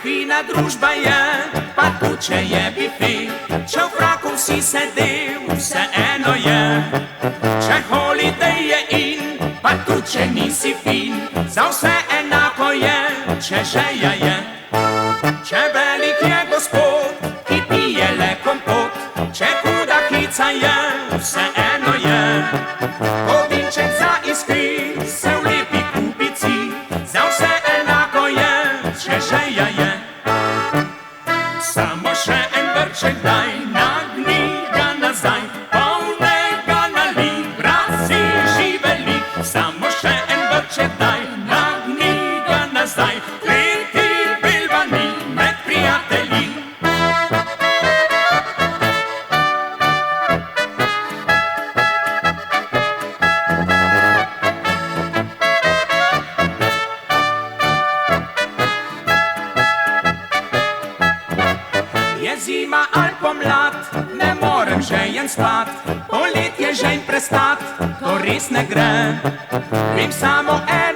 fina družba je, pa tudi če je bifi, če v fraku si sedel, vseeno je. Če holiday je in, pa tudi če nisi fin, za vse enako je, če žeja je. Če velik je gospod, ki pije le kompot, če huda hica je, vseeno je. Ovinček zaiskri, se vlepi kupici, za vse enako je, če žeja je. Samo še en vrček daj, nagni ga nazaj, polnega nali, brat si živeli. Samo še en vrček daj, nagni ga nazaj, tretji bilbani med prijatelji. Je zima ali pomlad, ne morem žejen spat, poletje žejen prestat, to res ne gre. Vem samo eno,